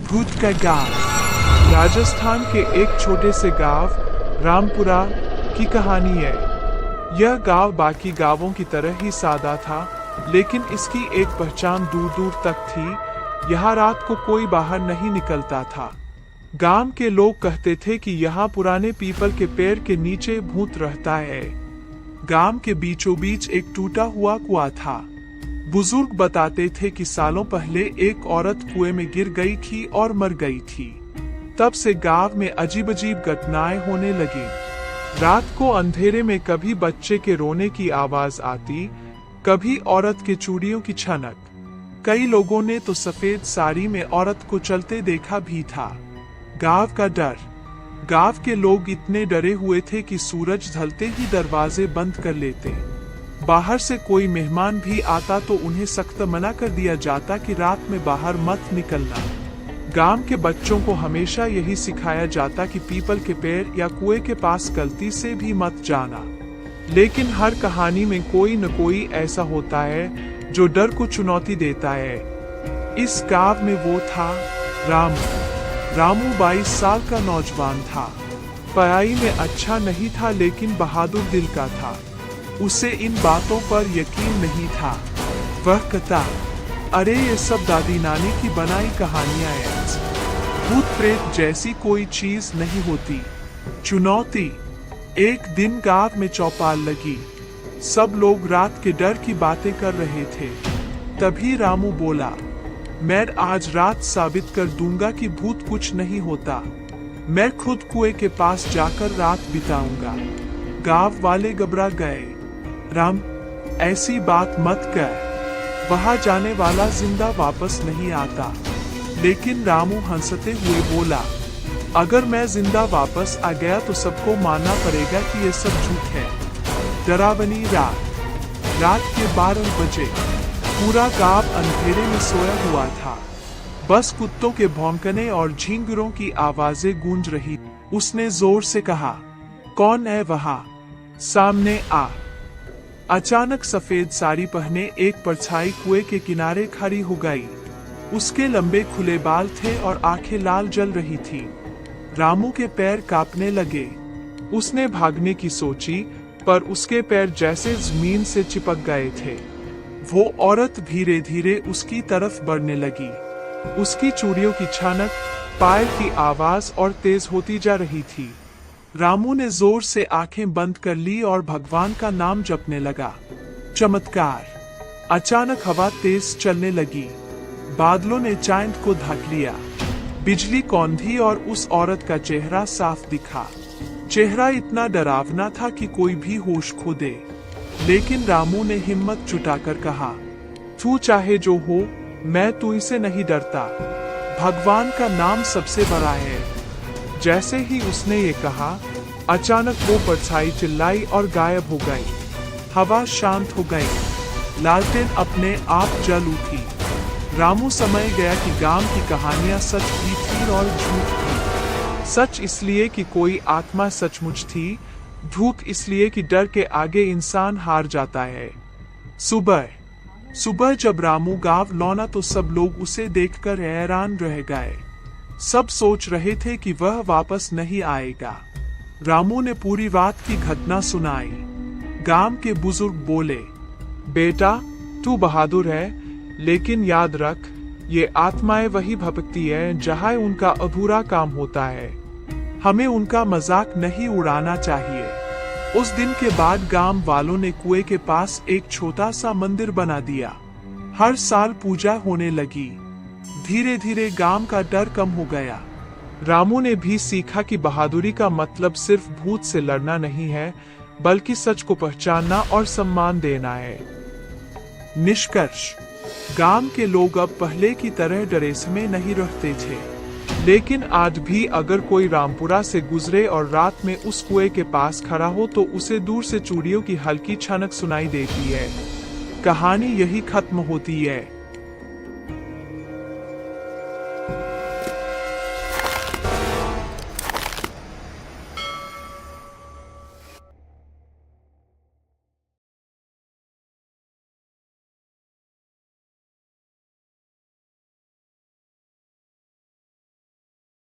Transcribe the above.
भूत का गांव। राजस्थान के एक छोटे से गांव रामपुरा की कहानी है। यह गांव बाकी गांवों की तरह ही सादा था, लेकिन इसकी एक पहचान दूर दूर तक थी। यहाँ रात को कोई बाहर नहीं निकलता था। गांव के लोग कहते थे कि यहाँ पुराने पीपल के पेड़ के नीचे भूत रहता है। गांव के बीचों बीच एक टूटा हुआ कुआं था। बुजुर्ग बताते थे कि सालों पहले एक औरत कुएं में गिर गई थी और मर गई थी। तब से गांव में अजीब अजीब घटनाएं होने लगी। रात को अंधेरे में कभी बच्चे के रोने की आवाज आती, कभी औरत के चूड़ियों की छनक। कई लोगों ने तो सफेद साड़ी में औरत को चलते देखा भी था। गांव का डर। गांव के लोग इतने डरे हुए थे कि सूरज ढलते ही दरवाजे बंद कर लेते। बाहर से कोई मेहमान भी आता तो उन्हें सख्त मना कर दिया जाता कि रात में बाहर मत निकलना। गांव के बच्चों को हमेशा यही सिखाया जाता कि पीपल के पेड़ या कुएं के पास गलती से भी मत जाना। लेकिन हर कहानी में कोई न कोई ऐसा होता है जो डर को चुनौती देता है। इस गांव में वो था रामू 22 साल का नौजवान था। पढ़ाई में अच्छा नहीं था, लेकिन बहादुर दिल का था। उसे इन बातों पर यकीन नहीं था। वह कहता, अरे ये सब दादी नानी की बनाई कहानियां हैं। भूत प्रेत जैसी कोई चीज नहीं होती। चुनौती। एक दिन गांव में चौपाल लगी। सब लोग रात के डर की बातें कर रहे थे। तभी रामू बोला, मैं आज रात साबित कर दूंगा कि भूत कुछ नहीं होता। मैं खुद कुएं के पास जाकर रात बिताऊंगा। गांव वाले घबरा गए। राम, ऐसी बात मत कर। वहां जाने वाला जिंदा वापस नहीं आता। लेकिन रामू हंसते हुए बोला, अगर मैं जिंदा वापस आ गया तो सबको मानना पड़ेगा कि ये सब झूठ है। डरावनी रात के 12 बजे पूरा गांव अंधेरे में सोया हुआ था। बस कुत्तों के भौंकने और झींगुरों की आवाजें गूंज रही। उसने जोर से कहा, कौन है वहां? सामने आ। अचानक सफेद साड़ी पहने एक परछाई कुएं के किनारे खड़ी हो गई। उसके लंबे खुले बाल थे और आंखें लाल जल रही थी। रामू के पैर कांपने लगे। उसने भागने की सोची, पर उसके पैर जैसे जमीन से चिपक गए थे। वो औरत धीरे धीरे उसकी तरफ बढ़ने लगी। उसकी चूड़ियों की छनक, पायल की आवाज और तेज होती जा रही थी। रामू ने जोर से आंखें बंद कर ली और भगवान का नाम जपने लगा। चमत्कार। अचानक हवा तेज चलने लगी। बादलों ने चांद को ढक लिया। बिजली कौंधी और उस औरत का चेहरा साफ दिखा। चेहरा इतना डरावना था कि कोई भी होश खो दे। लेकिन रामू ने हिम्मत जुटाकर कहा, तू चाहे जो हो, मैं तुझसे नहीं डरता। भगवान का नाम सबसे बड़ा है। जैसे ही उसने ये कहा, अचानक वो परछाई चिल्लाई और गायब हो गई। हवा शांत हो गई। लालटेन अपने आप जल उठी। रामू समझ गया कि गांव की कहानियां सच भी थी और झूठ थी। सच इसलिए कि कोई आत्मा सचमुच थी, झूठ इसलिए कि डर के आगे इंसान हार जाता है। सुबह जब रामू गांव लौटा तो सब लोग उसे देखकर हैरान रह गए। सब सोच रहे थे कि वह वापस नहीं आएगा। रामू ने पूरी रात की घटना सुनाई। गांव के बुजुर्ग बोले, बेटा, तू बहादुर है, लेकिन याद रख, ये आत्माएं वही भटकती है जहां उनका अधूरा काम होता है। हमें उनका मजाक नहीं उड़ाना चाहिए। उस दिन के बाद गांव वालों ने कुएं के पास एक छोटा सा मंदिर बना दिया। हर साल पूजा होने लगी। धीरे धीरे गांव का डर कम हो गया। रामू ने भी सीखा कि बहादुरी का मतलब सिर्फ भूत से लड़ना नहीं है, बल्कि सच को पहचानना और सम्मान देना है। निष्कर्ष। गांव के लोग अब पहले की तरह डरे में नहीं रहते थे। लेकिन आज भी अगर कोई रामपुरा से गुजरे और रात में उस कुएं के पास खड़ा हो तो उसे दूर से चूड़ियों की हल्की छनक सुनाई देती है। कहानी यही खत्म होती है।